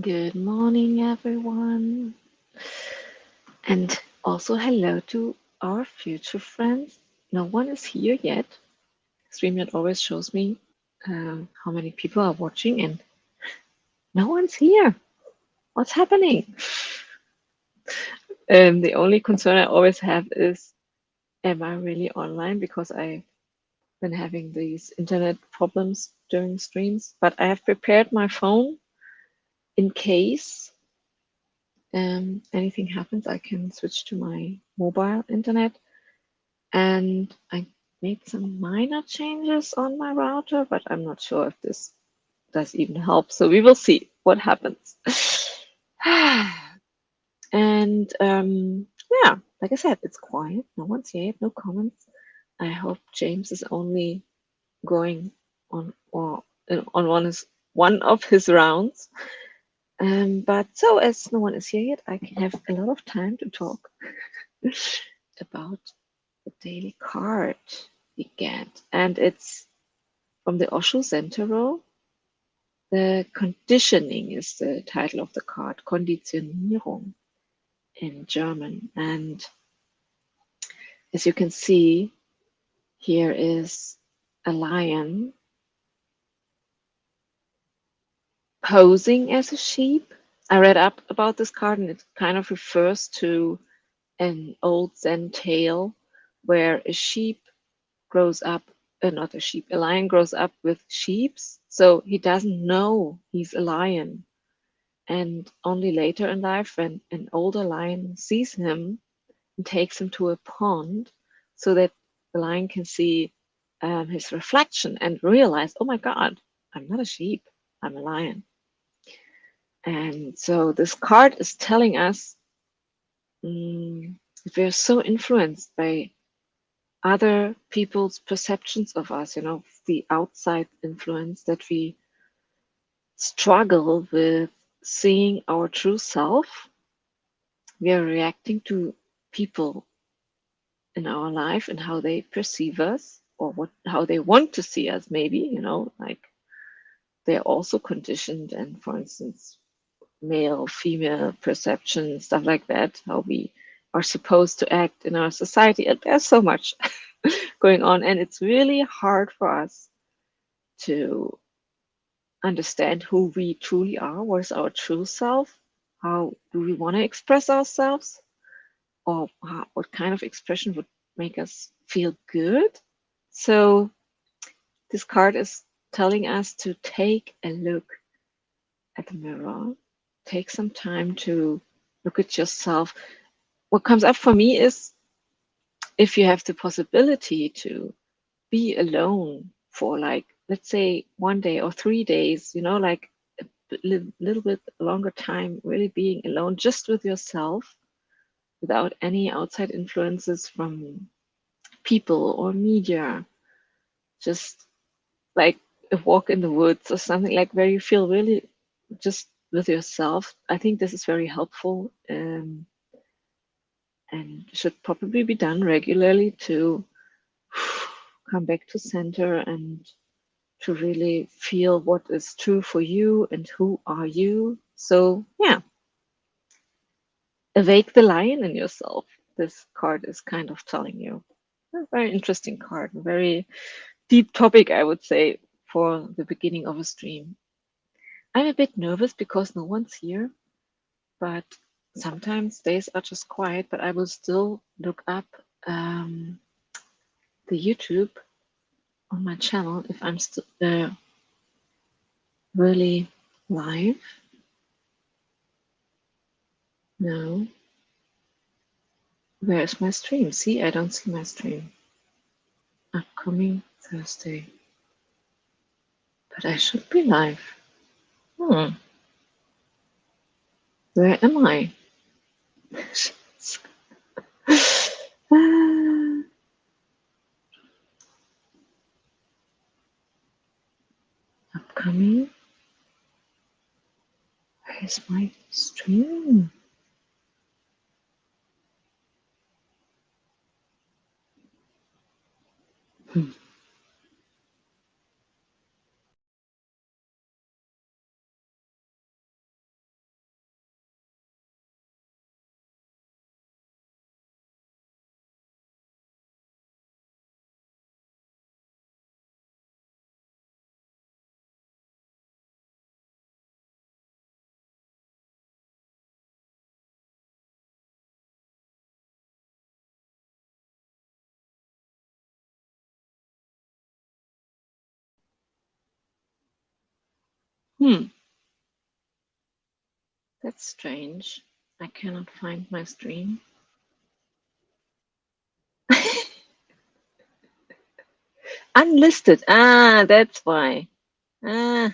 Good morning, everyone. And also hello to our future friends. No one is here yet. StreamYard always shows me how many people are watching, and no one's here. What's happening? The only concern I always have is, am I really online? Because I've been having these internet problems during streams. But I have prepared my phone in case anything happens. I can switch to my mobile internet. And I made some minor changes on my router, but I'm not sure if this does even help. So we will see what happens. And yeah, like I said, it's quiet. No one's here, no comments. I hope James is only going on or on one of his rounds. But so as no one is here yet, I can have a lot of time to talk about the daily card we get. And it's from the Osho Center. The Conditioning is the title of the card, Konditionierung in German. And as you can see, here is a lion posing as a sheep. I read up about this card, and it kind of refers to an old Zen tale where a sheep grows up, not a sheep, a lion grows up with sheeps. So he doesn't know he's a lion. And only later in life, when an older lion sees him and takes him to a pond so that the lion can see his reflection and realize, oh my God, I'm not a sheep, I'm a lion. And so this card is telling us if we're so influenced by other people's perceptions of us, the outside influence, that we struggle with seeing our true self. We are reacting to people in our life and how they perceive us, or how they want to see us, maybe, like they're also conditioned, and for instance, male, female perception, stuff like that, how we are supposed to act in our society. And there's so much going on, and it's really hard for us to understand who we truly are, what is our true self, how do we want to express ourselves, or what kind of expression would make us feel good. So this card is telling us to take a look at the mirror, take some time to look at yourself. What comes up for me is, if you have the possibility to be alone for, like, let's say 1 day or 3 days, like a little bit longer time, really being alone just with yourself without any outside influences from people or media, just like a walk in the woods or something, like where you feel really just with yourself. I think this is very helpful, and should probably be done regularly to come back to center and to really feel what is true for you and who are you. So yeah, awake the lion in yourself. This card is kind of telling you. A very interesting card, a very deep topic, I would say, for the beginning of a stream. I'm a bit nervous because no one's here, but sometimes days are just quiet, but I will still look up the YouTube on my channel if I'm still really live. No. Where is my stream? See, I don't see my stream. Upcoming Thursday. But I should be live. Where am I? Upcoming. Where is my stream? Hmm, that's strange. I cannot find my stream. Unlisted. Ah, that's why. Ah,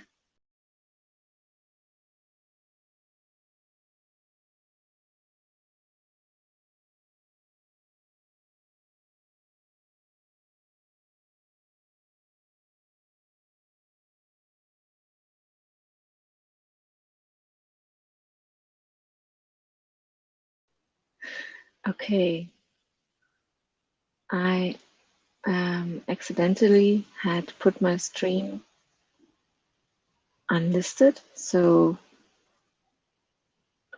okay. I accidentally had put my stream unlisted, so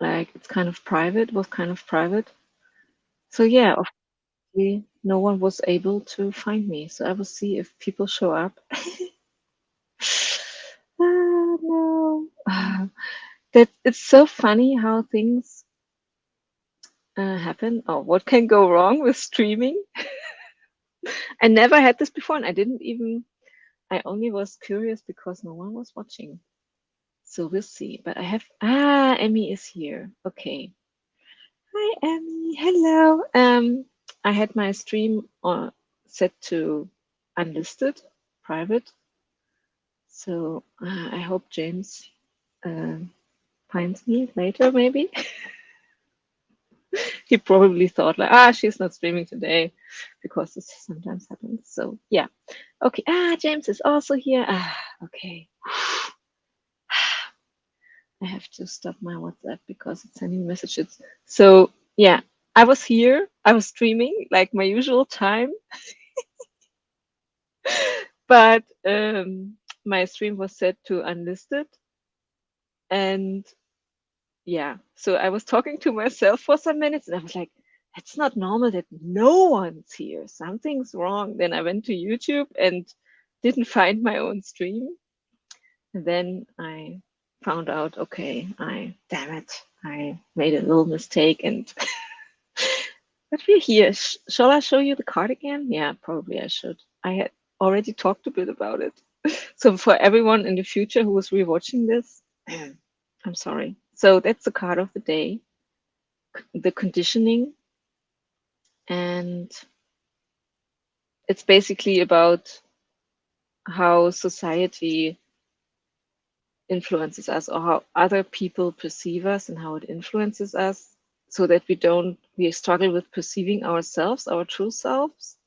like it's kind of private, was kind of private. So yeah, obviously no one was able to find me. So I will see if people show up. Ah, no. That it's so funny how things happen or what can go wrong with streaming. I never had this before, and I didn't even. I only was curious because no one was watching. So we'll see. But I have. Ah, Emmy is here. Okay. Hi, Emmy. Hello. I had my stream set to unlisted, private. So I hope James uh, finds me later, maybe. He probably thought like, she's not streaming today, because this sometimes happens. So yeah. Okay. James is also here. Okay. I have to stop my WhatsApp because it's sending messages. So yeah, I was here. I was streaming like my usual time, but my stream was set to unlisted, and yeah, so I was talking to myself for some minutes, and I was like, it's not normal that no one's here. Something's wrong. Then I went to YouTube and didn't find my own stream. And then I found out, okay, damn it, I made a little mistake. And but we're here. Shall I show you the card again? Yeah, probably I should. I had already talked a bit about it. So for everyone in the future who was rewatching this, I'm sorry. So that's the card of the day, the conditioning, and it's basically about how society influences us, or how other people perceive us and how it influences us, so that we struggle with perceiving ourselves, our true selves.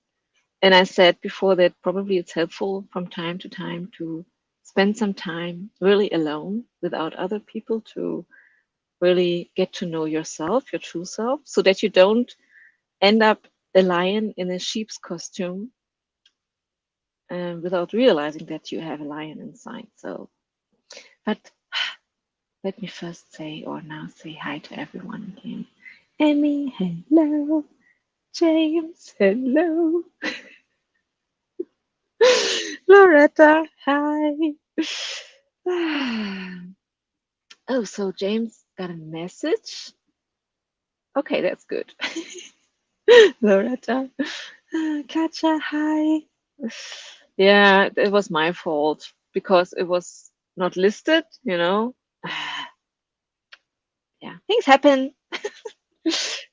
And I said before that probably it's helpful from time to time to spend some time really alone without other people, to really get to know yourself, your true self, so that you don't end up a lion in a sheep's costume, without realizing that you have a lion inside. So, but let me first say, or now say hi to everyone again. Emmy, hello. James, hello. Loretta, hi. Oh, so James got a message. Okay, that's good. Loretta, Katja, hi. Yeah, it was my fault because it was not listed, you know. Yeah, things happen.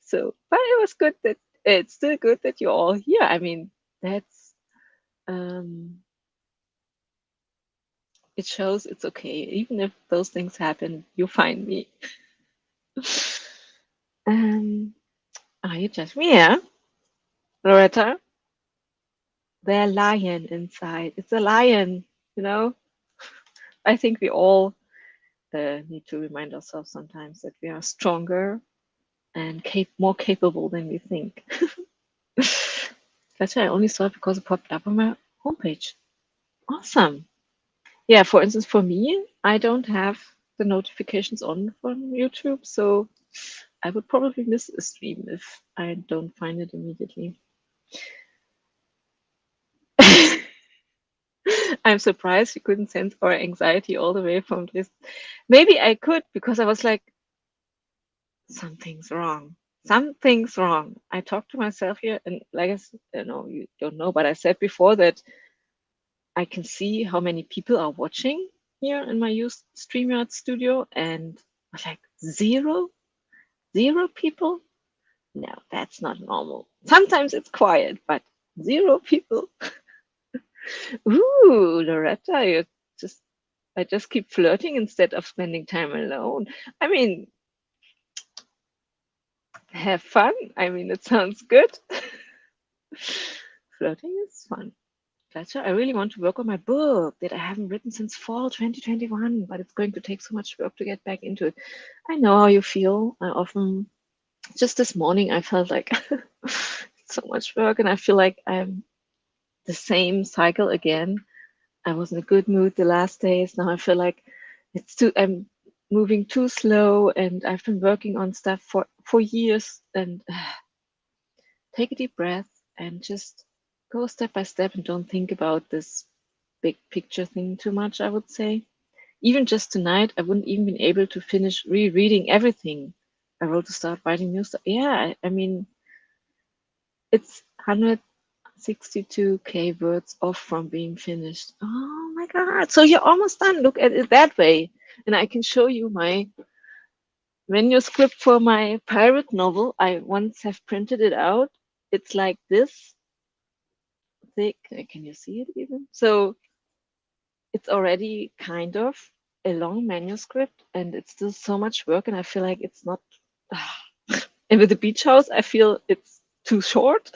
So, but it was good that it's still good that you're all here. I mean, that's um, it shows it's okay. Even if those things happen, you find me. Um, are you just me? Yeah, Loretta, they're lion inside. It's a lion, you know. I think we all need to remind ourselves sometimes that we are stronger and more capable than we think. That's why I only saw it because it popped up on my homepage. Awesome. Yeah, for instance, for me, I don't have the notifications on from YouTube, so I would probably miss a stream if I don't find it immediately. I'm surprised you couldn't sense our anxiety all the way from this. Maybe I could, because I was like, something's wrong. Something's wrong. I talked to myself here, and like I know you don't know, but I said before that I can see how many people are watching, here in my used StreamYard studio, and I was like, zero people? No, that's not normal. Sometimes it's quiet, but zero people. Ooh, Loretta, you just I just keep flirting instead of spending time alone. I mean, have fun. I mean, it sounds good. Flirting is fun. Pleasure. I really want to work on my book that I haven't written since fall 2021, but it's going to take so much work to get back into it. I know how you feel. I often, just this morning, I felt like so much work, and I feel like I'm the same cycle again. I was in a good mood the last days. Now I feel like I'm moving too slow, and I've been working on stuff for years. And take a deep breath and just go step by step, and don't think about this big picture thing too much, I would say. Even just tonight, I wouldn't even been able to finish rereading everything I wrote to start writing new stuff. Yeah, I mean, it's 162K words off from being finished. Oh my God. So you're almost done. Look at it that way. And I can show you my manuscript for my pirate novel. I once have printed it out. It's like this thick. Can you see it even? So it's already kind of a long manuscript, and it's still so much work, and I feel like it's not. And with the beach house, I feel it's too short.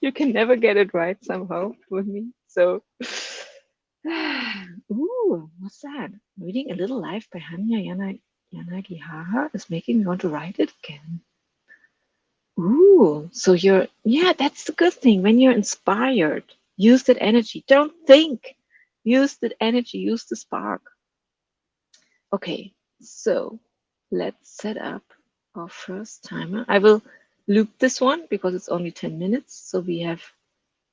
You can never get it right somehow with me. So, ooh, what's that? Reading A Little Life by Yanagihaha is making me want to write it again. Ooh, so yeah, that's the good thing. When you're inspired, use that energy. Don't think. Use that energy, use the spark. Okay, so let's set up our first timer. I will loop this one because it's only 10 minutes. So we have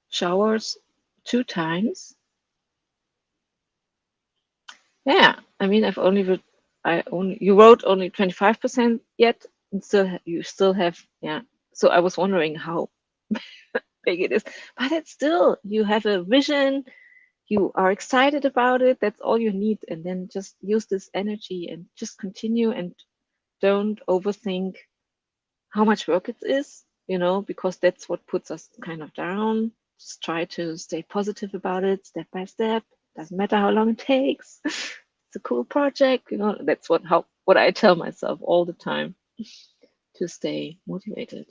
showers 2 times. Yeah, I mean, you wrote only 25% yet, and you still have, yeah. So I was wondering how big it is, but it's still, you have a vision, you are excited about it. That's all you need. And then just use this energy and just continue, and don't overthink how much work it is, because that's what puts us kind of down. Just try to stay positive about it, step by step. Doesn't matter how long it takes. It's a cool project, That's what I tell myself all the time to stay motivated.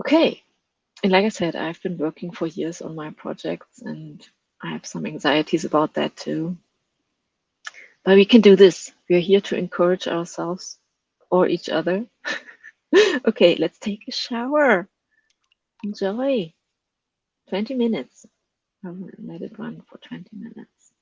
Okay, and like I said, I've been working for years on my projects, and I have some anxieties about that too. But we can do this. We are here to encourage ourselves or each other. Okay, let's take a shower. Enjoy. 20 minutes. I'll let it run for 20 minutes.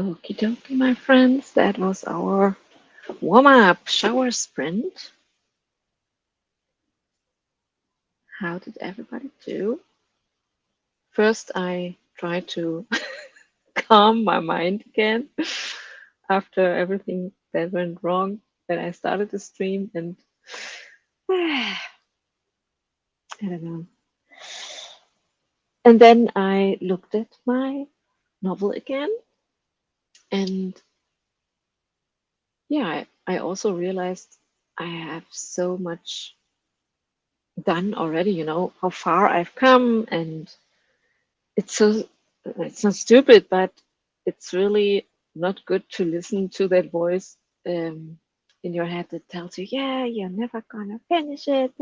Okie dokie, my friends. That was our warm-up shower sprint. How did everybody do? First, I tried to calm my mind again after everything that went wrong. Then I started the stream and I don't know. And then I looked at my novel again, and yeah, I also realized I have so much done already, how far I've come, and it's so it's not stupid, but it's really not good to listen to that voice in your head that tells you, yeah, you're never gonna finish it.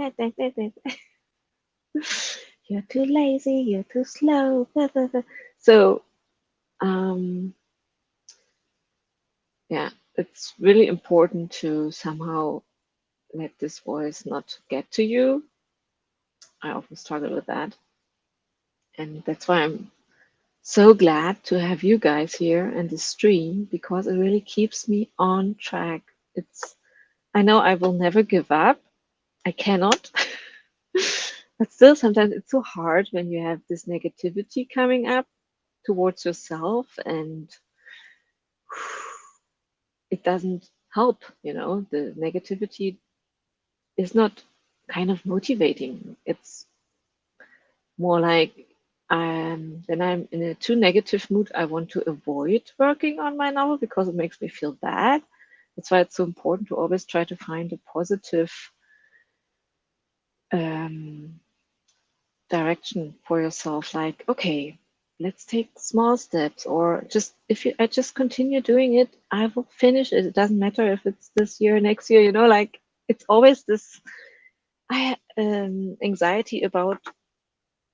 You're too lazy, you're too slow. So yeah, it's really important to somehow let this voice not get to you. I often struggle with that. And that's why I'm so glad to have you guys here and the stream, because it really keeps me on track. I know I will never give up. I cannot. But still, sometimes it's so hard when you have this negativity coming up towards yourself, and it doesn't help. The negativity is not kind of motivating. It's more like when I'm in a too negative mood, I want to avoid working on my novel because it makes me feel bad. That's why it's so important to always try to find a positive um, direction for yourself. Like, okay, let's take small steps, or just if I just continue doing it, I will finish it. It doesn't matter if it's this year, next year. Like it's always this anxiety about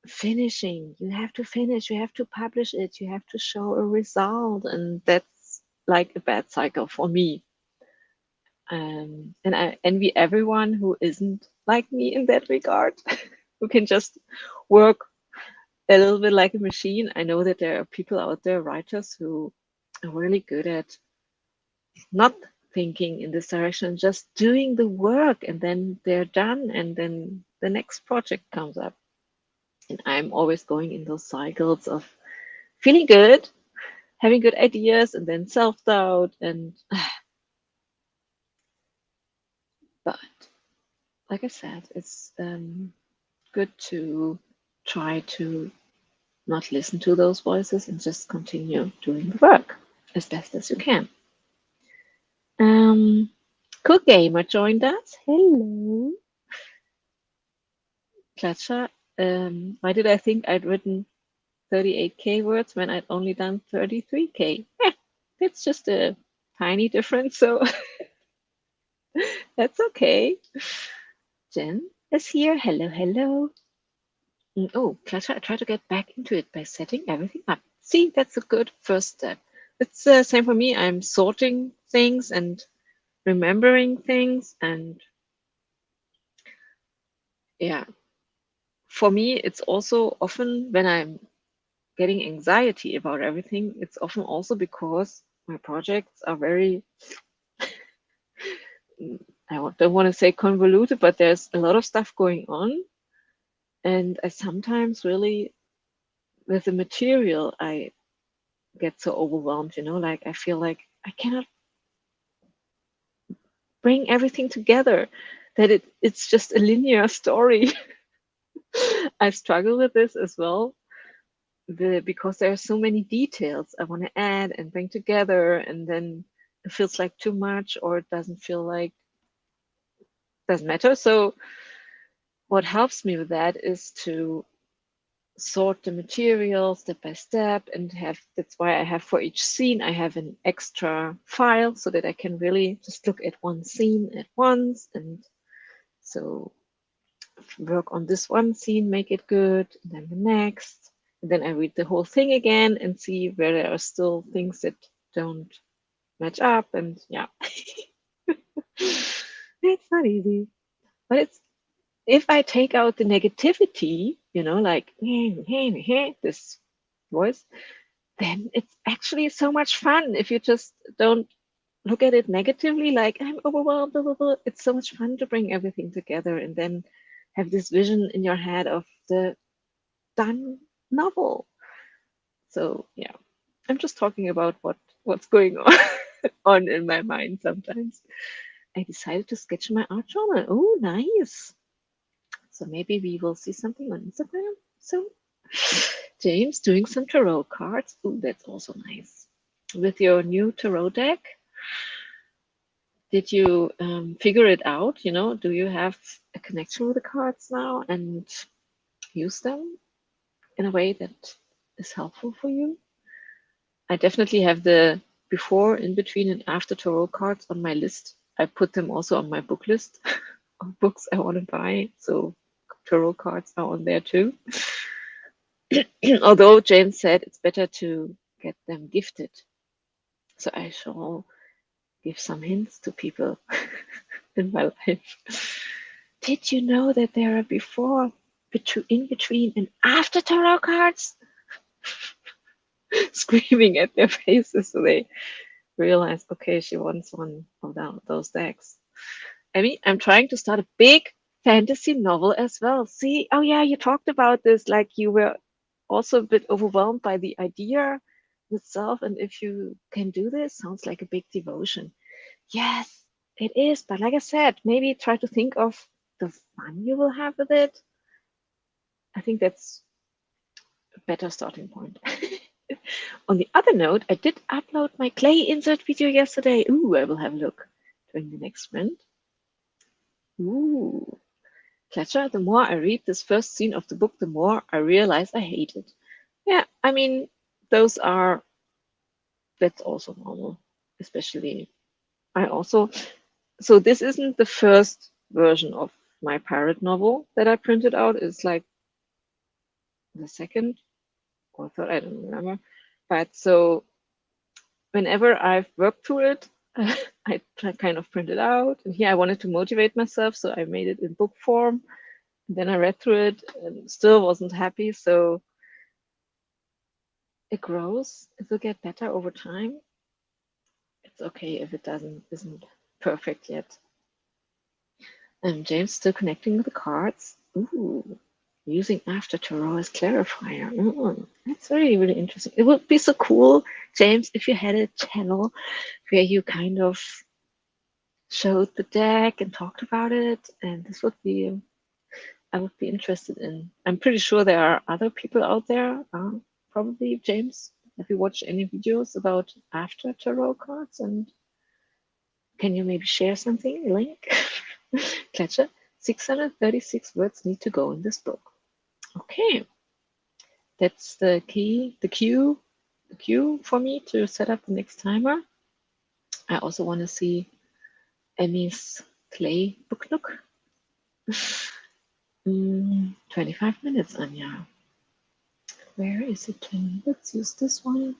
finishing. You have to finish, you have to publish it, you have to show a result, and that's like a bad cycle for me. And I envy everyone who isn't like me in that regard, who can just work a little bit like a machine. I know that there are people out there, writers, who are really good at not thinking in this direction, just doing the work, and then they're done, and then the next project comes up. And I'm always going in those cycles of feeling good, having good ideas, and then self-doubt. And but like I said, it's good to try to not listen to those voices and just continue doing the work as best as you can. Cool Gamer joined us. Hello. Klatscher. Why did I think I'd written 38k words when I'd only done 33k? That's just a tiny difference, so that's okay. Jen is here. Hello, hello. Oh, Klatscher, I try to get back into it by setting everything up. See, that's a good first step. It's the same for me. I'm sorting things and remembering things, and yeah, for me, it's also often when I'm getting anxiety about everything, it's often also because my projects are very, don't want to say convoluted, but there's a lot of stuff going on. And I sometimes really, with the material, I get so overwhelmed, like I feel like I cannot bring everything together, that it's just a linear story. I struggle with this as well, because there are so many details I want to add and bring together, and then it feels like too much, or it doesn't feel like, doesn't matter. So what helps me with that is to sort the material step by step, and that's why I have, for each scene, I have an extra file so that I can really just look at one scene at once, and so work on this one scene, make it good, and then the next, and then I read the whole thing again and see where there are still things that don't match up. And yeah, it's not easy, but it's, if I take out the negativity, like this voice, then it's actually so much fun if you just don't look at it negatively, like I'm overwhelmed, blah, blah, blah. It's so much fun to bring everything together and then have this vision in your head of the done novel. So yeah, I'm just talking about what's going on on in my mind sometimes. I decided to sketch my art journal. Oh, nice. So maybe we will see something on Instagram soon. James doing some tarot cards. Oh, that's also nice. With your new tarot deck, did you figure it out? You know, do you have a connection with the cards now and use them in a way that is helpful for you? I definitely have the before, in between, and after tarot cards on my list. I put them also on my book list of books I want to buy. So tarot cards are on there too. Although James said it's better to get them gifted. So I shall give some hints to people in my life. Did you know that there are before, in between, and after tarot cards? Screaming at their faces so they realize, okay, she wants one of those decks. I mean, I'm trying to start a big fantasy novel as well. See, oh yeah, you talked about this, like you were also a bit overwhelmed by the idea itself. And if you can do this, sounds like a big devotion. Yes, it is. But like I said, maybe try to think of the fun you will have with it. I think that's a better starting point. On the other note, I did upload my clay insert video yesterday. Ooh, I will have a look during the next sprint. Ooh, pleasure. The more I read this first scene of the book, the more I realize I hate it. Yeah, I mean, those are, that's also normal, especially. I also, so this isn't the first version of my pirate novel that I printed out. It's like the second or third, I don't remember. But so whenever I've worked through it, I kind of print it out. And here I wanted to motivate myself, so I made it in book form. Then I read through it and still wasn't happy. So it grows. It will get better over time. It's okay if it isn't perfect yet. James still connecting with the cards. Ooh, using after tarot as clarifier. That's really, really interesting. It would be so cool, James, if you had a channel where you kind of showed the deck and talked about it. And this would be, I would be interested in. I'm pretty sure there are other people out there. Probably, James, have you watched any videos about after tarot cards? And can you maybe share something? Link? Catcher. 636 words need to go in this book. Okay, that's the key, the cue for me to set up the next timer. I also want to see Emmy's clay book nook. 25 minutes, Anja. Where is it? Let's use this one.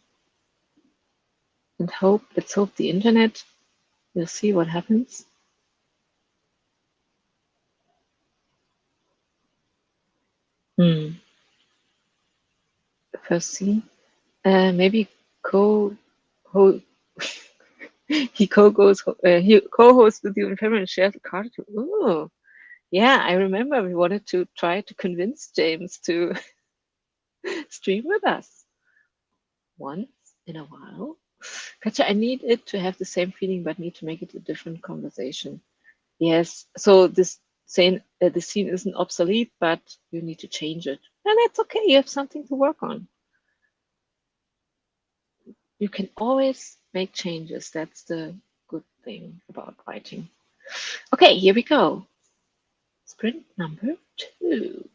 And let's hope the internet will see what happens. First scene. Maybe co ho he co-hosts with you in February and shares a card. Oh, yeah, I remember we wanted to try to convince James to stream with us once in a while. Katja, I need it to have the same feeling, but need to make it a different conversation. Yes, so the scene isn't obsolete, but you need to change it. And that's okay, you have something to work on. You can always make changes. That's the good thing about writing. Okay, here we go. Sprint number 2.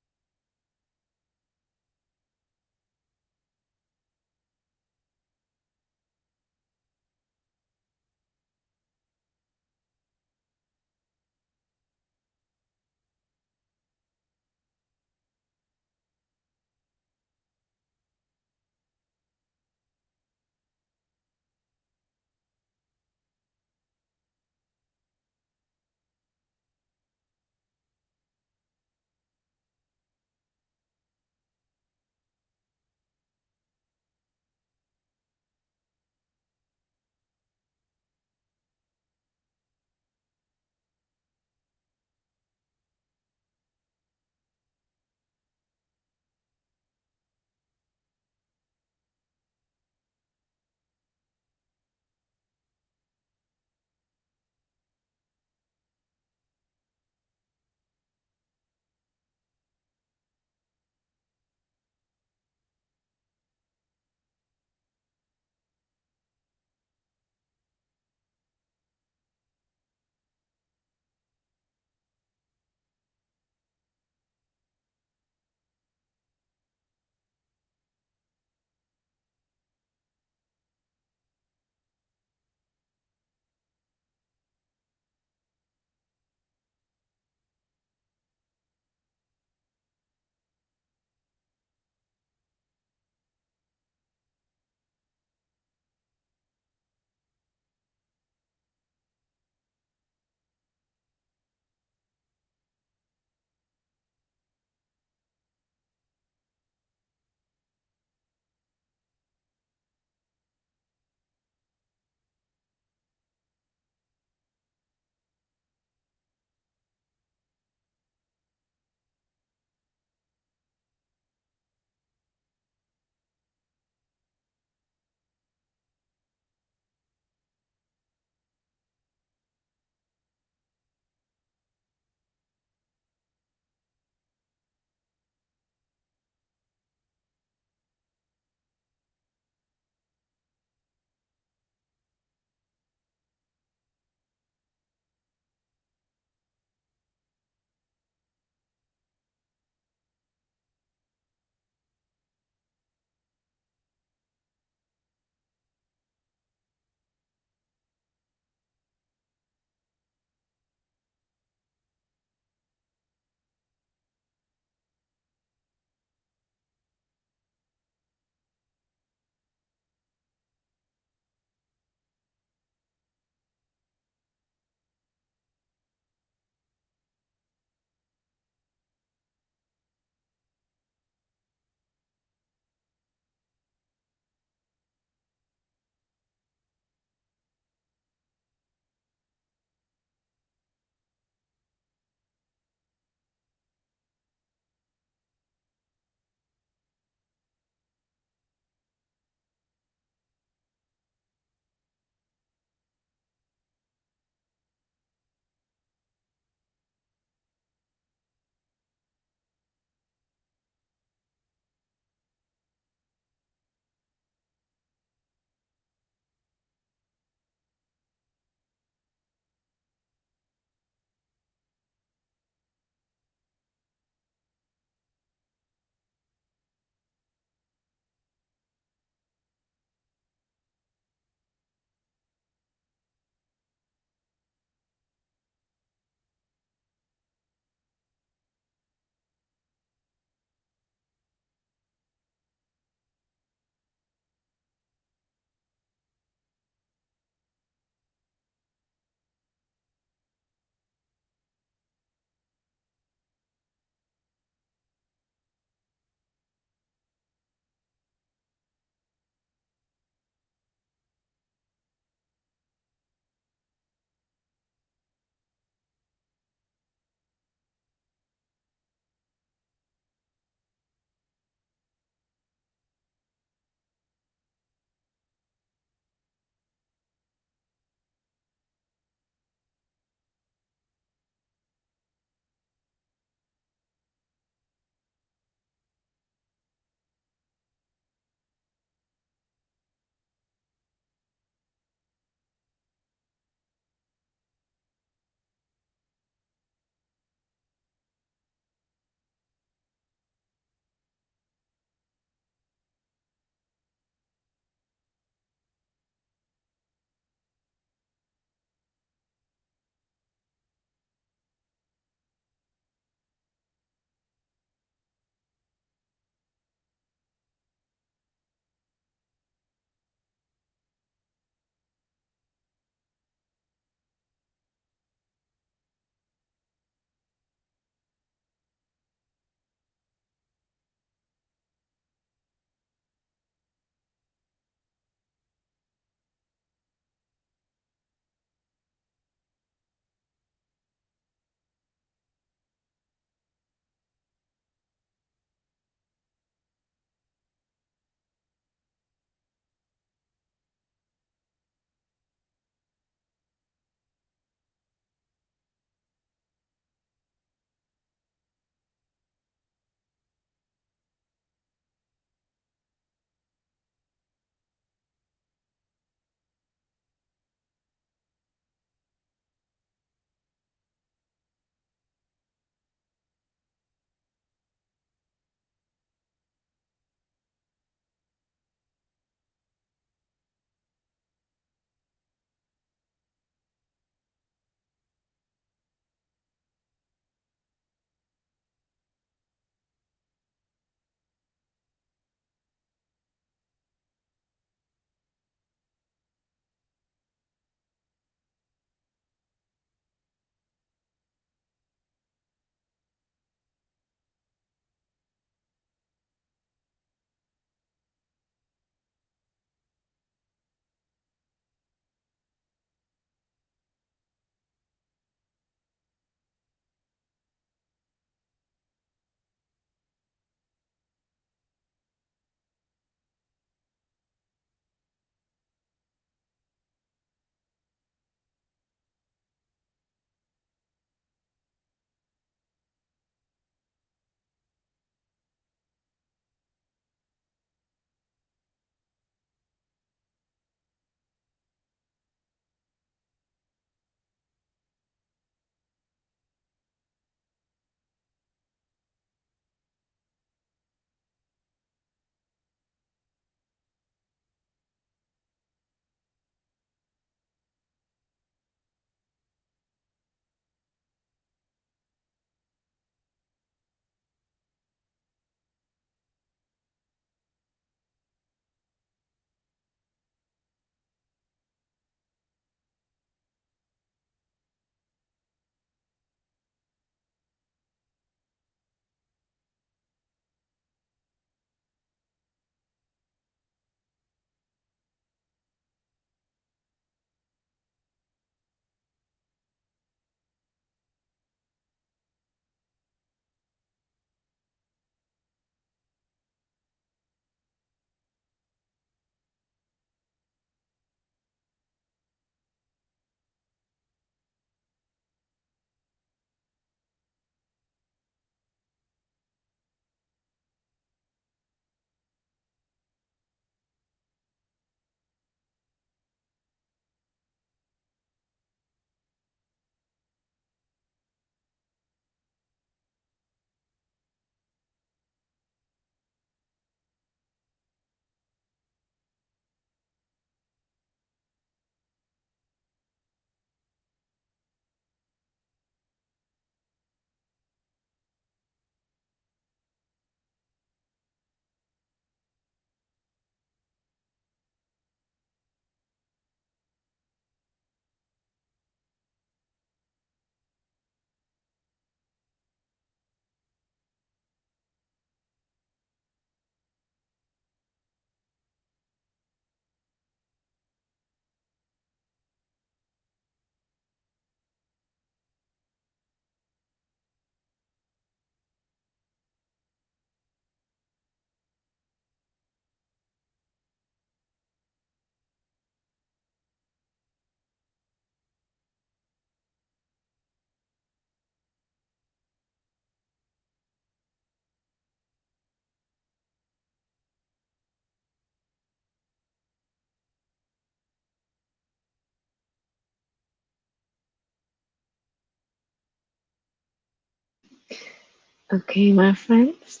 Okay, my friends.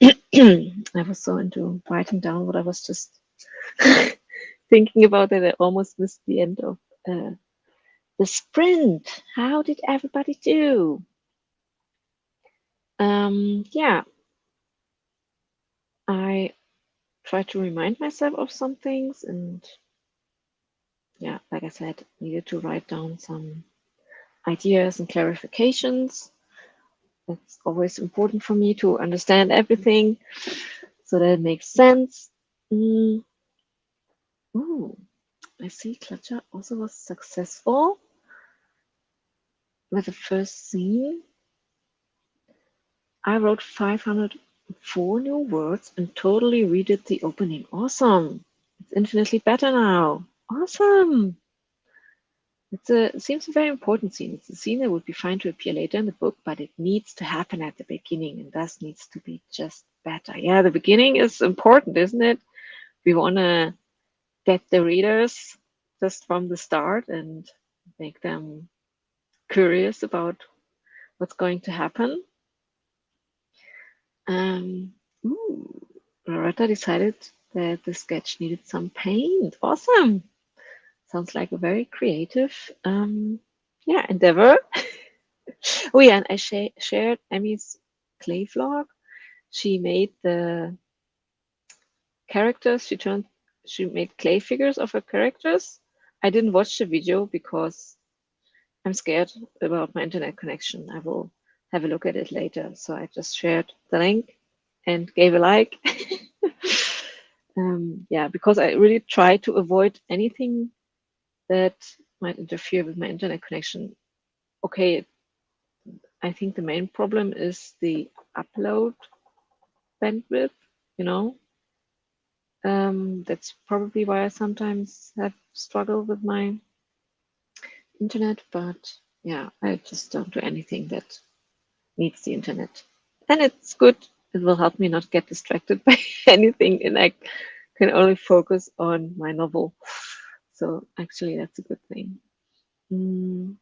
I was so into writing down what I was just thinking about that I almost missed the end of the sprint. How did everybody do? Yeah, I try to remind myself of some things, and yeah, like I said, needed to write down some ideas and clarifications. It's always important for me to understand everything so that it makes sense. Mm. Ooh, I see Clutcher also was successful with the first scene. I wrote 504 new words and totally redid the opening. Awesome. It's infinitely better now. Awesome. It seems a very important scene. It's a scene that would be fine to appear later in the book, but it needs to happen at the beginning and thus needs to be just better. Yeah, the beginning is important, isn't it? We want to get the readers just from the start and make them curious about what's going to happen. Um, ooh, Loretta decided that the sketch needed some paint. Awesome. Sounds like a very creative endeavor. Oh yeah, and I shared Emmy's clay vlog. She made the characters. She made clay figures of her characters. I didn't watch the video because I'm scared about my internet connection. I will have a look at it later. So I just shared the link and gave a like. Yeah, because I really try to avoid anything that might interfere with my internet connection. Okay, I think the main problem is the upload bandwidth, you know. That's probably why I sometimes have struggled with my internet, but yeah, I just don't do anything that needs the internet. And it's good. It will help me not get distracted by anything, and I can only focus on my novel. So actually, that's a good thing. Mm,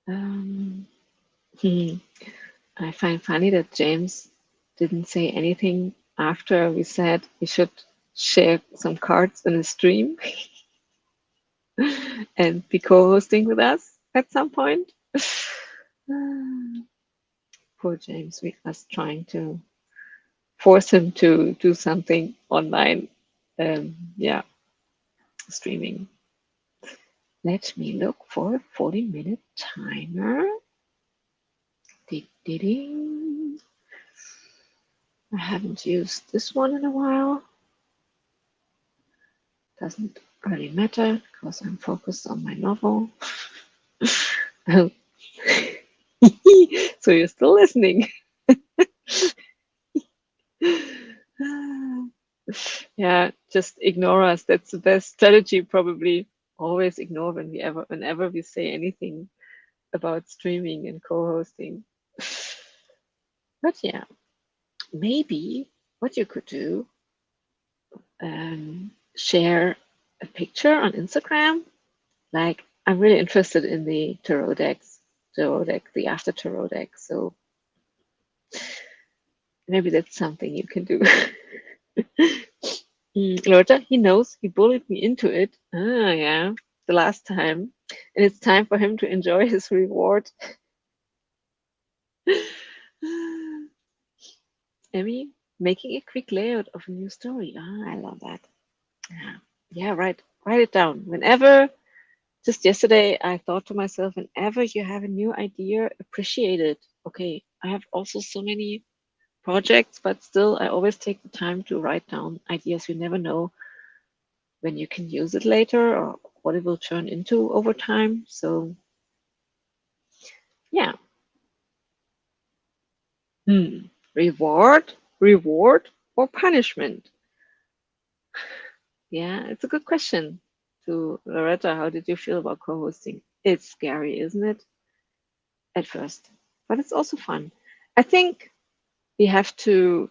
um, hmm. I find funny that James didn't say anything after we said we should share some cards in a stream and be co-hosting with us at some point. Poor James, we was trying to force him to do something online. Yeah, streaming. Let me look for a 40-minute timer. Ding, ding, ding. I haven't used this one in a while. Doesn't really matter because I'm focused on my novel. So you're still listening. Yeah, just ignore us. That's the best strategy, probably. Always ignore whenever we say anything about streaming and co-hosting. But yeah, maybe what you could do, share a picture on Instagram. Like, I'm really interested in the the after tarot deck. So maybe that's something you can do. Loretta, he knows he bullied me into it. Ah, yeah, the last time. And it's time for him to enjoy his reward. Emmy, making a quick layout of a new story. Ah, I love that. Yeah, yeah, right. Write it down. Just yesterday, I thought to myself, whenever you have a new idea, appreciate it. Okay, I have also so many projects, but still, I always take the time to write down ideas. You never know when you can use it later or what it will turn into over time. So, yeah. Hmm. Reward, or punishment? Yeah, it's a good question. To Loretta, how did you feel about co-hosting? It's scary, isn't it? At first, but it's also fun. I think we have to.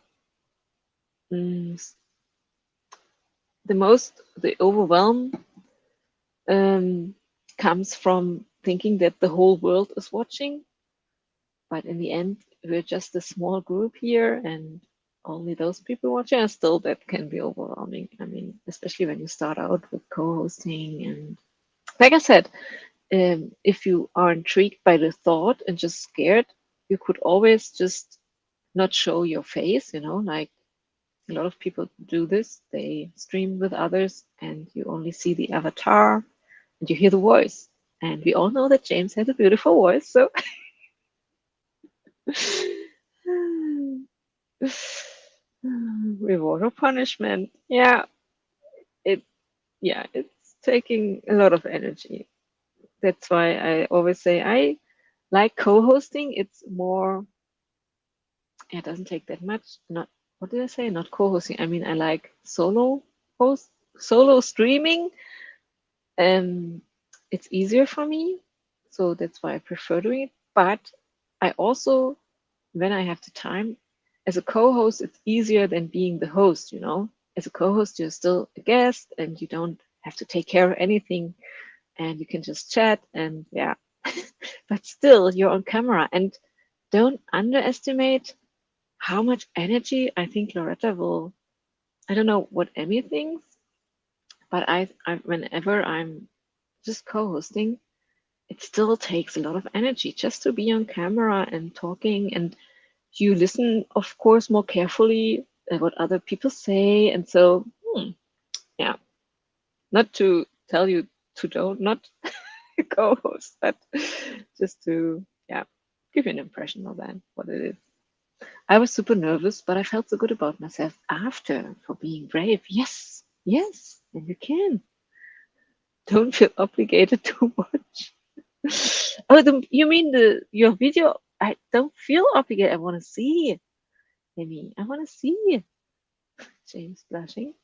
Mm, the overwhelm um, comes from thinking that the whole world is watching, But in the end, we're just a small group here, and only those people watching, and still that can be overwhelming. I mean, especially when you start out with co-hosting. And like I said, if you are intrigued by the thought and just scared, you could always just not show your face, like a lot of people do this. They stream with others and you only see the avatar and you hear the voice. And we all know that James has a beautiful voice, so reward or punishment. It it's taking a lot of energy. That's why I always say I like co-hosting. It's more, it doesn't take that much. Not, what did I say? Not co-hosting. I mean, I like solo streaming. It's easier for me, so that's why I prefer doing it. But I also, when I have the time, as a co-host, it's easier than being the host. As a co-host, you're still a guest and you don't have to take care of anything and you can just chat and yeah. But still, you're on camera and don't underestimate how much energy I think Loretta will. I don't know what Emmy thinks, but I whenever I'm just co-hosting, it still takes a lot of energy just to be on camera and talking, and you listen, of course, more carefully at what other people say. And so, yeah, not to tell you to don't not co-host, but just to, yeah, give you an impression of that, what it is. I was super nervous, but I felt so good about myself after for being brave. Yes, yes, and you can. Don't feel obligated to watch. Oh, you mean your video? I don't feel obligated. I want to see it, Amy. I want to see it. James blushing.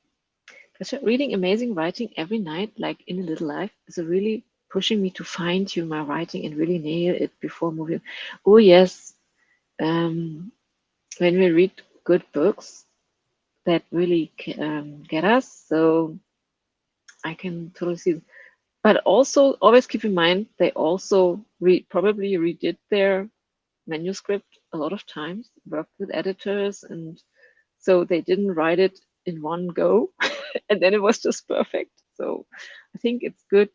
Pleasure. Reading amazing writing every night, like in a little life, is really pushing me to fine tune my writing and really nail it before moving. Oh yes, when we read good books, that really get us. So I can totally see. But also, always keep in mind, they also probably redid their manuscript a lot of times, worked with editors, and so they didn't write it in one go, and then it was just perfect. So I think it's good.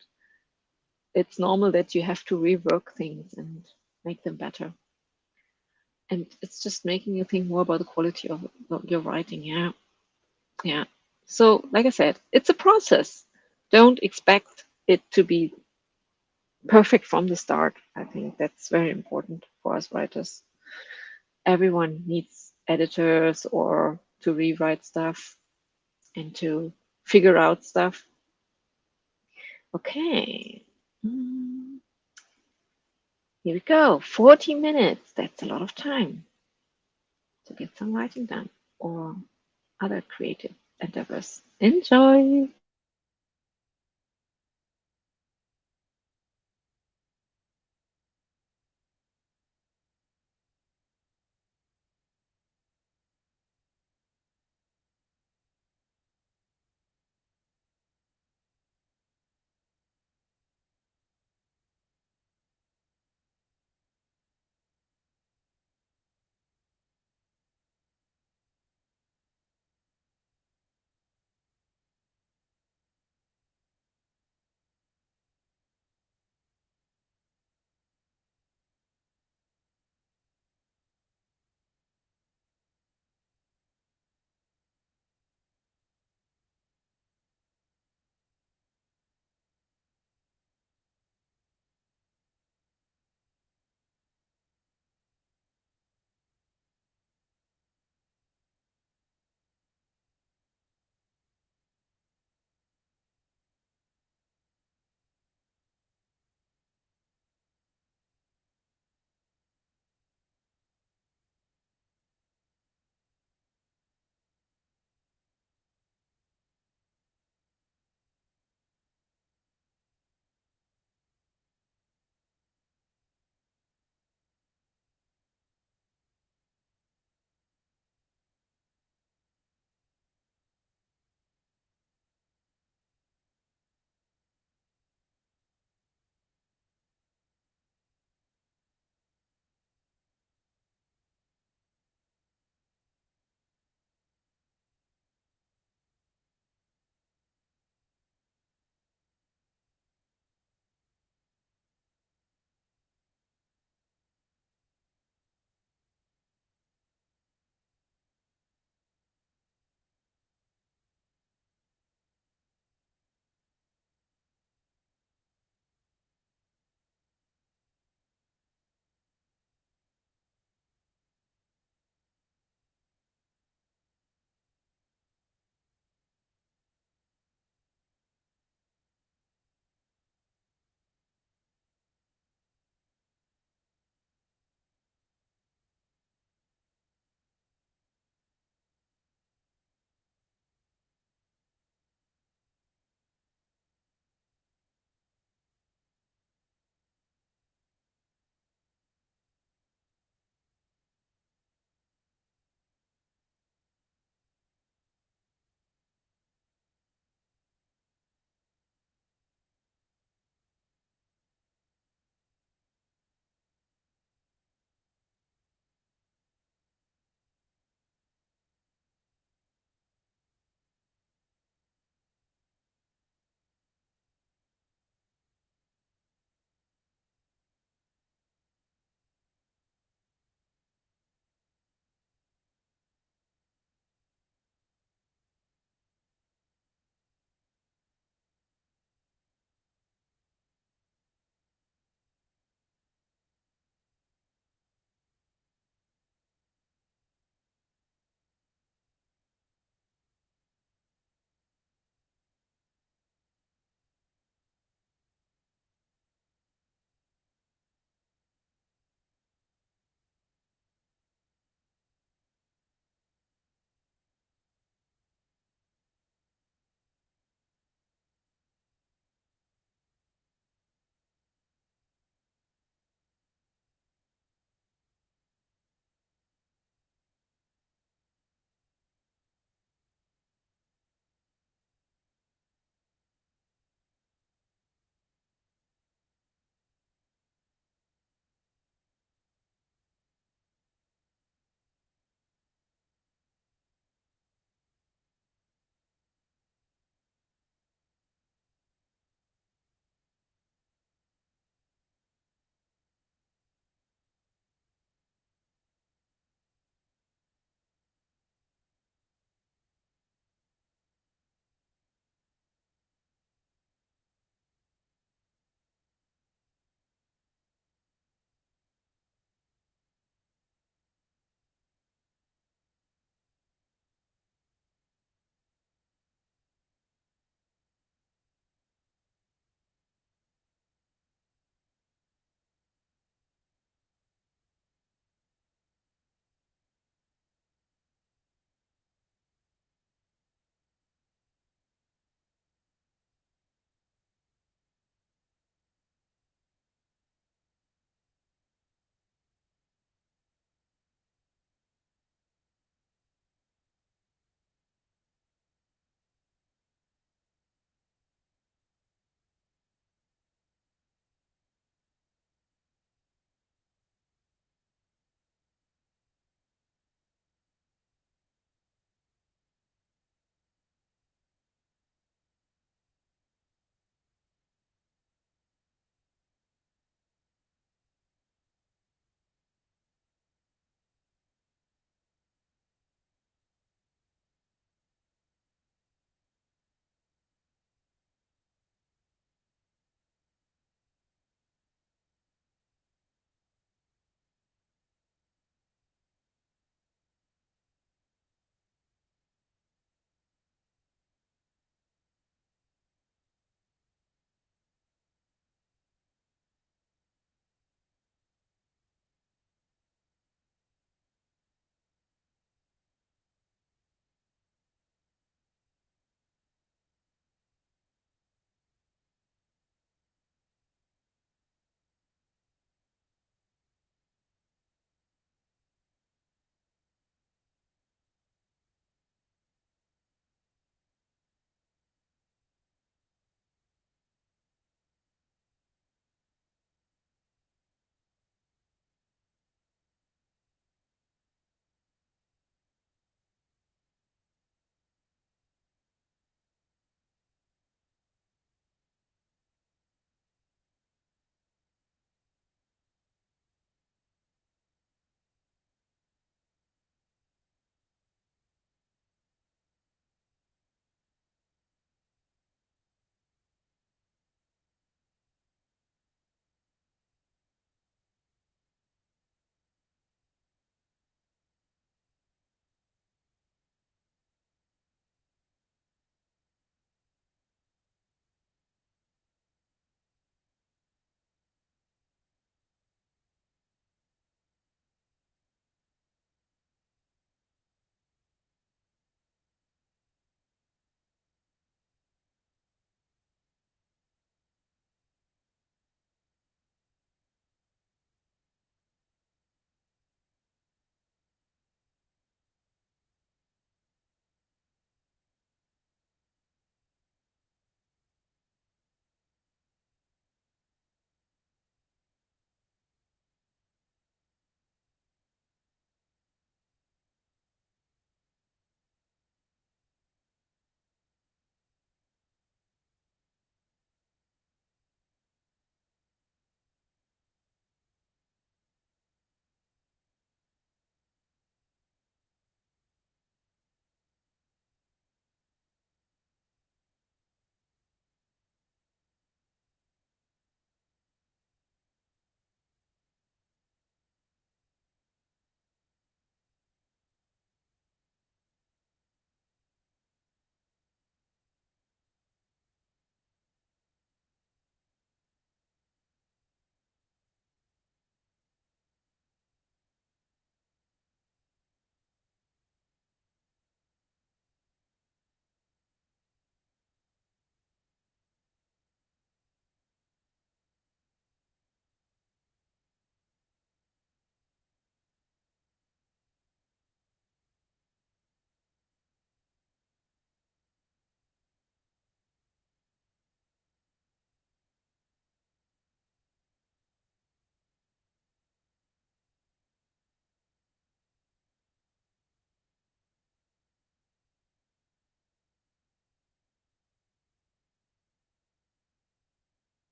It's normal that you have to rework things and make them better. And it's just making you think more about the quality of your writing. Yeah. Yeah. So, like I said, it's a process. Don't expect it to be perfect from the start. I think that's very important for us writers. Everyone needs editors or to rewrite stuff and to figure out stuff. Okay. Here we go. 40 minutes. That's a lot of time to get some writing done or other creative endeavors. Enjoy.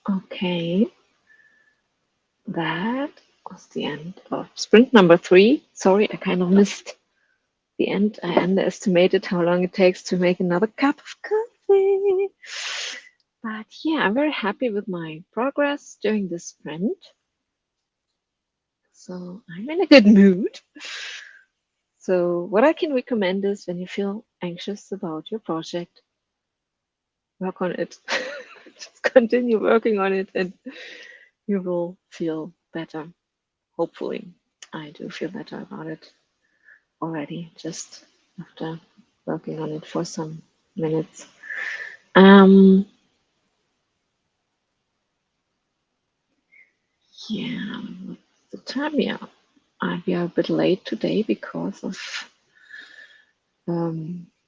Okay, that was the end of sprint number 3. Sorry, I kind of missed the end. I underestimated how long it takes to make another cup of coffee. But yeah, I'm very happy with my progress during this sprint. So I'm in a good mood. So what I can recommend is when you feel anxious about your project, work on it. Just continue working on it and you will feel better. Hopefully. I do feel better about it already, just after working on it for some minutes. Yeah, what's the time? Yeah, we are a bit late today because of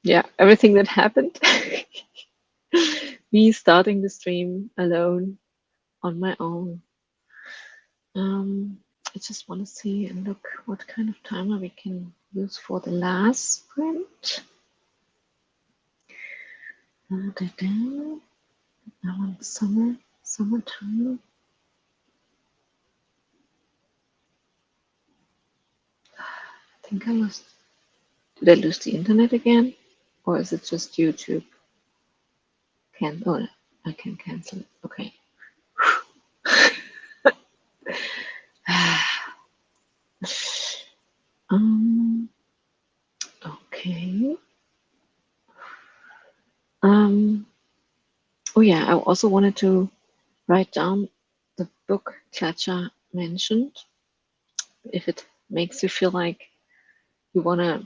yeah, everything that happened. Me starting the stream alone on my own. I just want to see and look what kind of timer we can use for the last sprint. I want summertime. I think I lost. Did I lose the internet again? Or is it just YouTube? Oh, I can cancel it. Okay. Okay. Oh yeah, I also wanted to write down the book Katja mentioned. If it makes you feel like you want to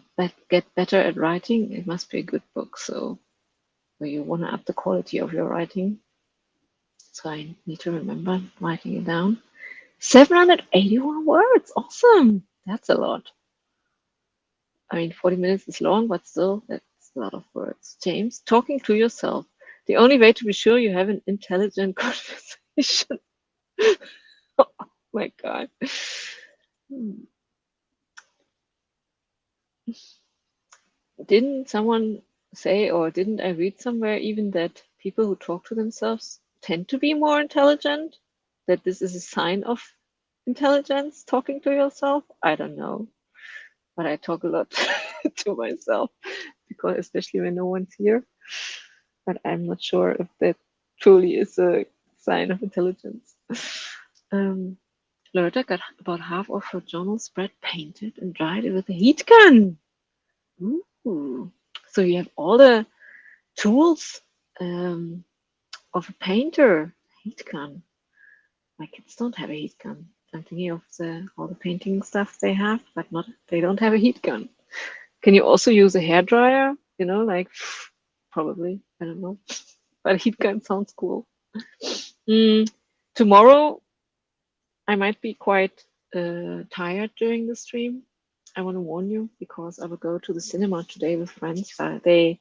get better at writing, it must be a good book. So, or you want to up the quality of your writing. So I need to remember writing it down. 781 words. Awesome. That's a lot. I mean, 40 minutes is long, but still, that's a lot of words. James, talking to yourself. The only way to be sure you have an intelligent conversation. Oh my God. Didn't someone say, or didn't I read somewhere even that people who talk to themselves tend to be more intelligent? That this is a sign of intelligence, talking to yourself? I don't know. But I talk a lot to myself, because especially when no one's here. But I'm not sure if that truly is a sign of intelligence. Loretta got about half of her journal spread painted and dried it with a heat gun. Ooh. So you have all the tools of a painter. Heat gun. My kids don't have a heat gun. I'm thinking of all the painting stuff they have, but they don't have a heat gun. Can you also use a hair dryer? You know, like probably. I don't know. But a heat gun sounds cool. Tomorrow I might be quite tired during the stream. I want to warn you because I will go to the cinema today with friends. They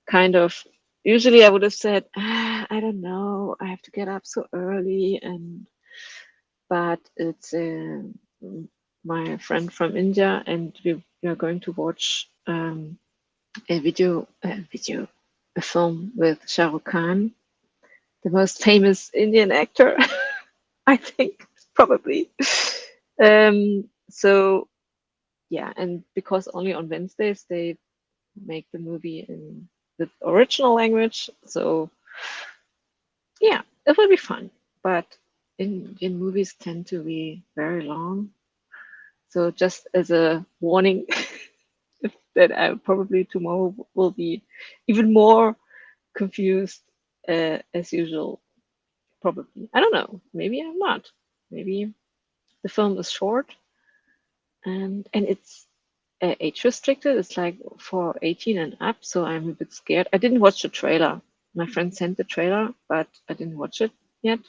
kind of usually I would have said, I don't know, I have to get up so early, but it's my friend from India, and we are going to watch a film with Shah Rukh Khan, the most famous Indian actor, I think, probably. So yeah, and because only on Wednesdays they make the movie in the original language, so yeah, it will be fun. But Indian movies tend to be very long, so just as a warning, that I probably tomorrow will be even more confused as usual. Probably, I don't know. Maybe I'm not. Maybe the film is short and it's age restricted. It's like for 18 and up, so I'm a bit scared. I didn't watch the trailer. My friend sent the trailer, but I didn't watch it yet.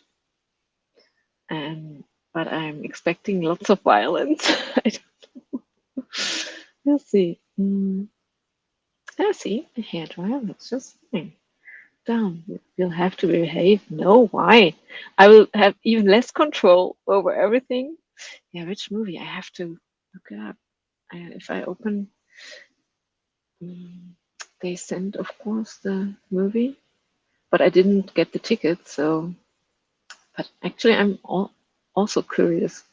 But I'm expecting lots of violence. I don't know. We'll see. I see a hairdryer. That's just fine. Down. You'll have to behave. No, why? I will have even less control over everything. Yeah, which movie? I have to look it up. If I open, they sent, of course, the movie, but I didn't get the ticket, so But actually, also curious.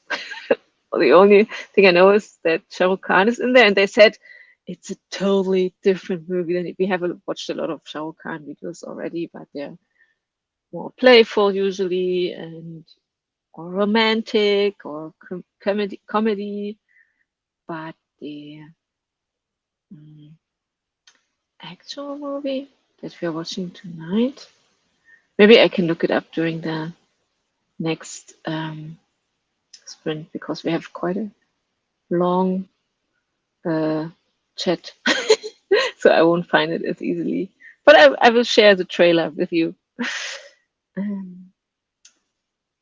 The only thing I know is that Shah Rukh Khan is in there, and they said it's a totally different movie than we have watched a lot of Shah Rukh Khan videos already, but they're more playful usually and or romantic or comedy. But the mm, actual movie that we are watching tonight, maybe I can look it up during the next sprint because we have quite a long uh, chat, so I won't find it as easily. But I will share the trailer with you. Um,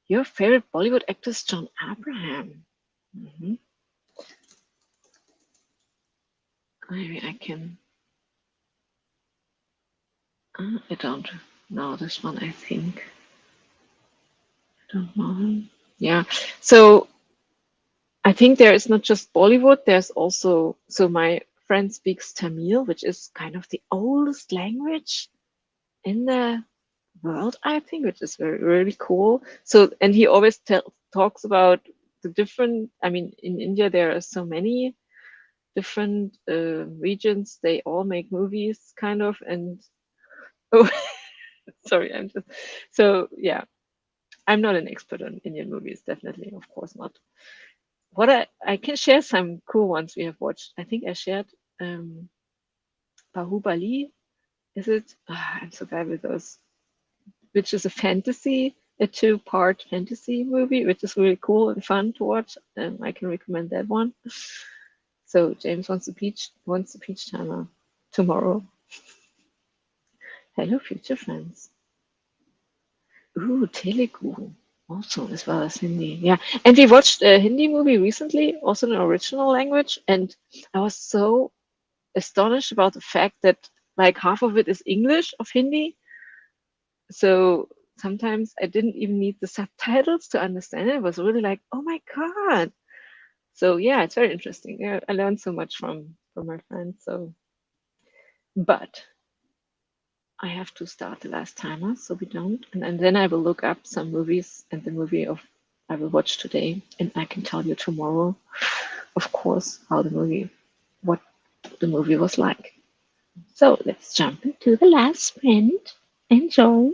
your favorite Bollywood actor is John Abraham. Hmm. Maybe I can. I don't know this one. I think I don't know him. Yeah. So I think there is not just Bollywood. There's also my friend speaks Tamil, which is kind of the oldest language in the world, I think, which is very really cool. So, and he always talks about the different. I mean, in India there are so many different regions. They all make movies, kind of. And oh, sorry, I'm just so yeah. I'm not an expert on Indian movies, definitely, of course not. What I can share some cool ones we have watched. I think I shared um, Bahubali. Is it? I'm so bad with those, which is a fantasy, a two-part fantasy movie, which is really cool and fun to watch. I can recommend that one. So James wants the peach timer tomorrow. Hello, future friends. Ooh, Telugu. Also, as well as Hindi. Yeah. And we watched a Hindi movie recently, also in an original language. And I was so astonished about the fact that like half of it is English of Hindi. So sometimes I didn't even need the subtitles to understand it. It was really like, oh my God. So yeah, it's very interesting. Yeah, I learned so much from my friends. So, but I have to start the last timer, so we don't. And then I will look up some movies and the movie of I will watch today, and I can tell you tomorrow, of course, what the movie was like. So let's jump into the last sprint. Enjoy.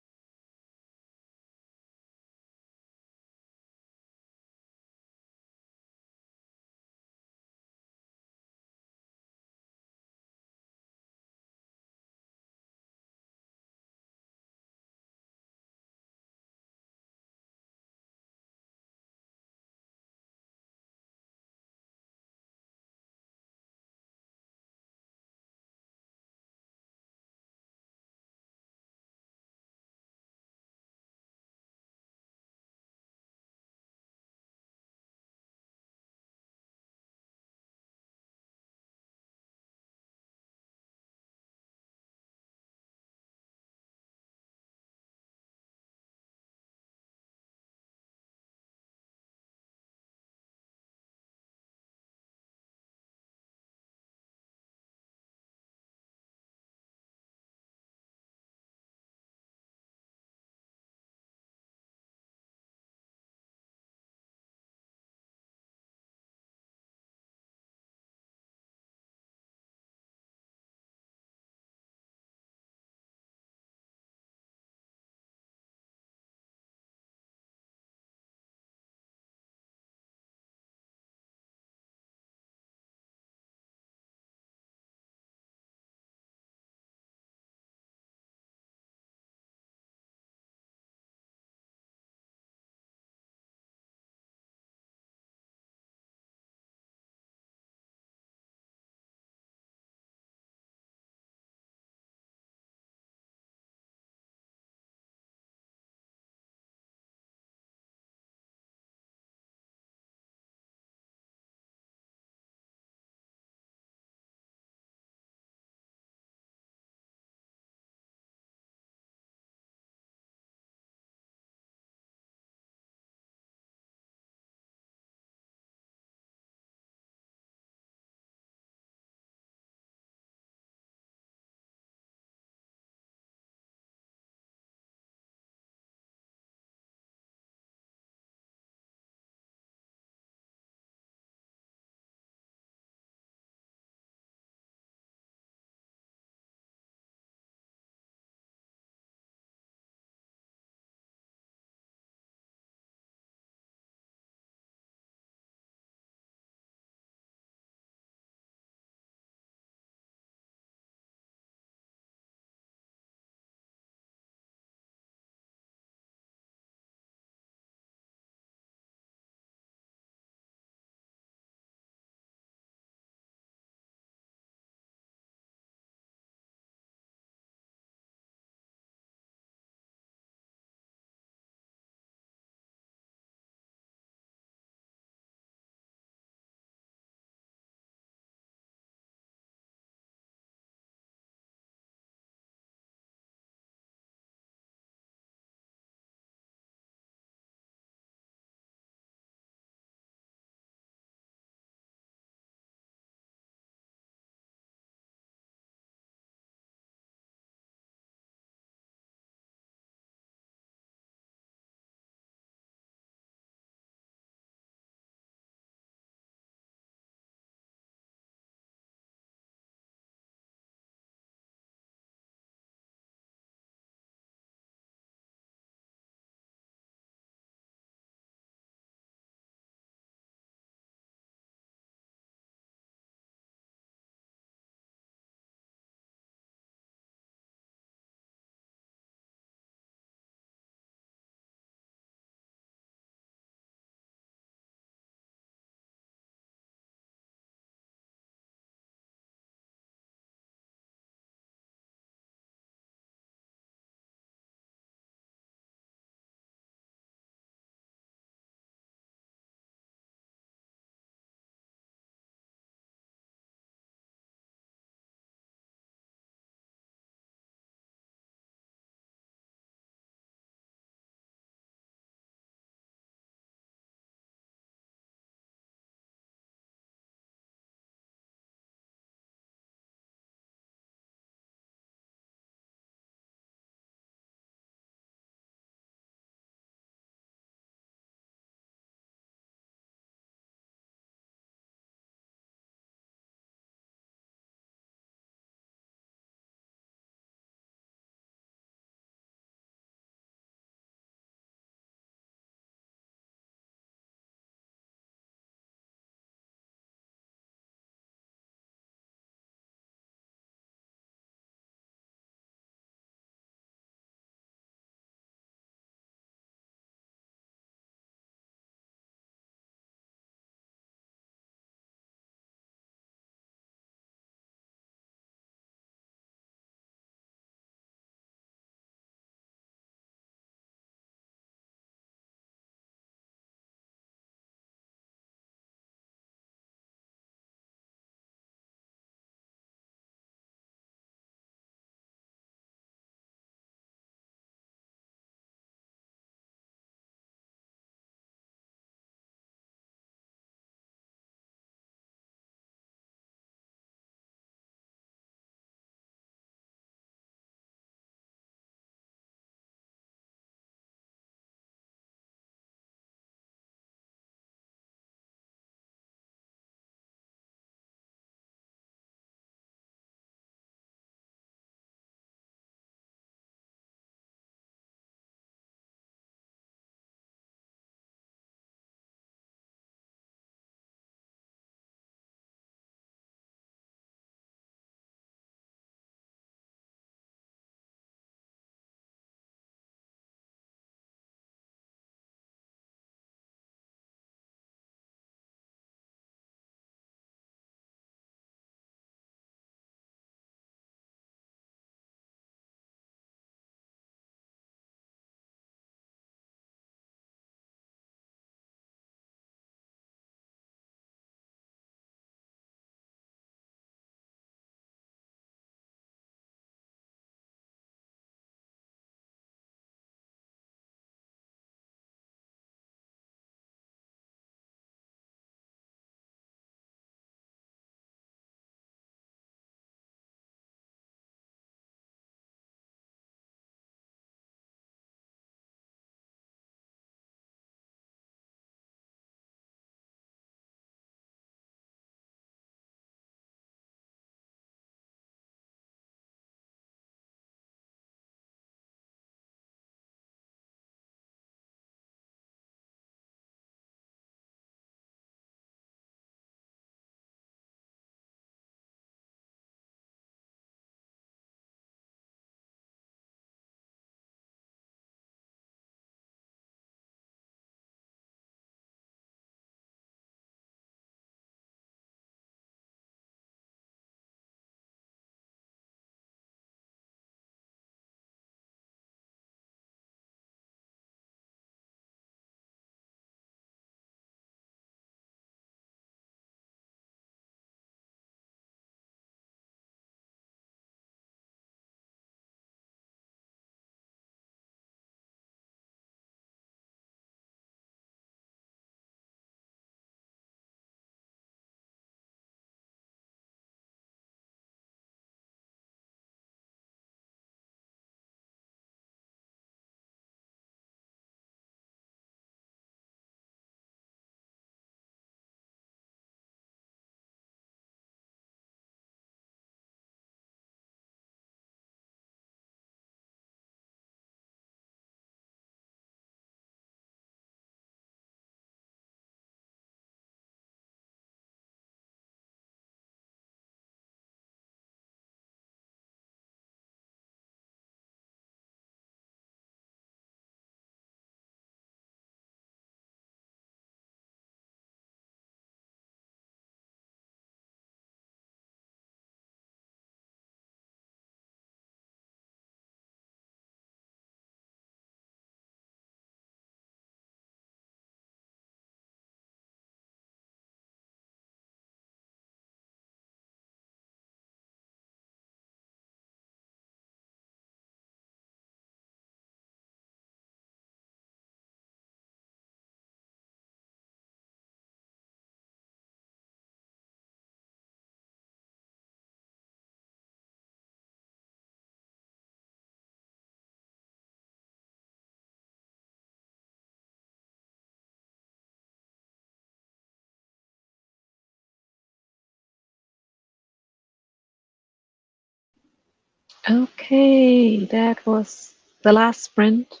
Okay, that was the last sprint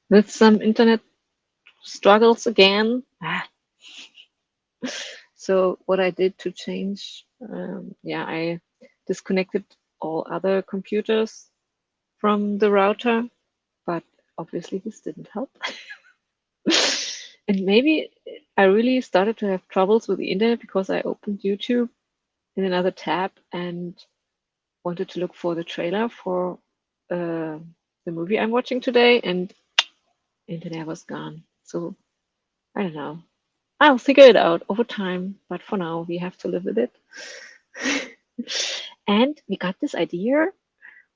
with some internet struggles again. So what I did to change, yeah, I disconnected all other computers from the router, but obviously this didn't help. And maybe I really started to have troubles with the internet because I opened YouTube in another tab and wanted to look for the trailer for the movie I'm watching today, and internet was gone. So I don't know. I'll figure it out over time, but for now we have to live with it. And we got this idea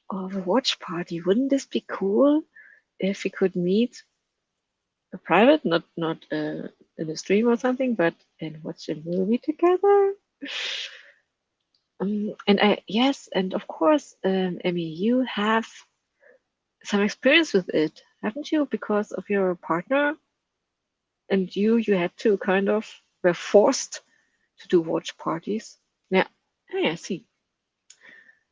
of a watch party. Wouldn't this be cool if we could meet a private, not in a stream or something, but and watch a movie together? And I yes, and of course, Emmy, you have some experience with it, haven't you? Because of your partner and you had to kind of were forced to do watch parties. Yeah, yeah, I see.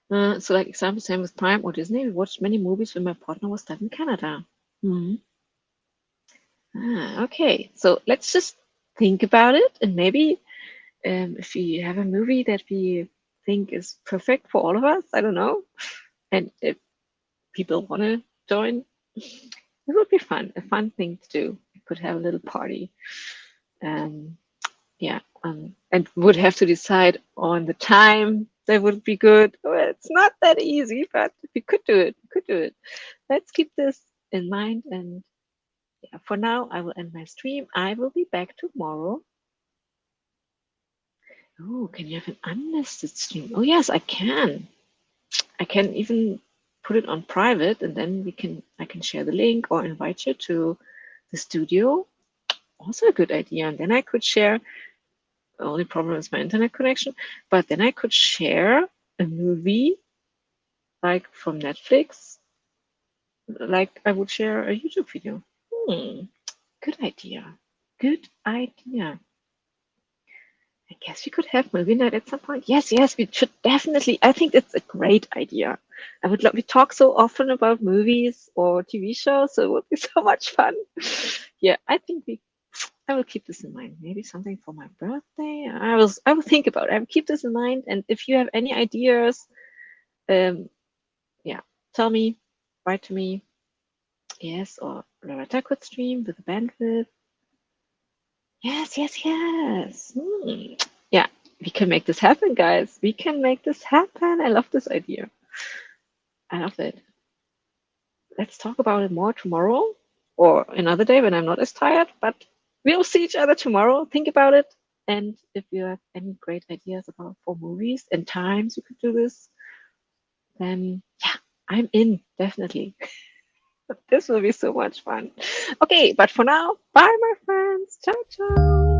So, like example, same with Prime or Disney. We watched many movies when my partner was stuck in Canada. Hmm. Okay, so let's just think about it, and maybe if we have a movie that we think is perfect for all of us, I don't know, and if people want to join, it would be fun, a fun thing to do. We could have a little party. Um, yeah, and would have to decide on the time that would be good. Well, it's not that easy, but we could do it. We could do it. Let's keep this in mind. And yeah, for now, I will end my stream. I will be back tomorrow. Oh, can you have an unlisted stream? Oh, yes, I can. I can even put it on private, and then I can share the link or invite you to the studio. Also a good idea. And then I could share. The only problem is my internet connection, but then I could share a movie like from Netflix, like I would share a YouTube video. Good idea. Good idea. I guess we could have movie night at some point. Yes, yes, we should definitely. I think it's a great idea. I would love. We talk so often about movies or TV shows, so it would be so much fun. Yeah, I think we. I will keep this in mind. Maybe something for my birthday. I will think about it. I will keep this in mind. And if you have any ideas, yeah, tell me, write to me. Yes, or Loretta could stream with a bandwidth. Yes, yes, yes. Yeah, we can make this happen, guys. We can make this happen. I love this idea. I love it. Let's talk about it more tomorrow or another day when I'm not as tired, but we'll see each other tomorrow. Think about it. And if you have any great ideas about for movies and times you could do this, then yeah, I'm in, definitely. This will be so much fun. Okay, but for now, bye, my friends. Ciao, ciao.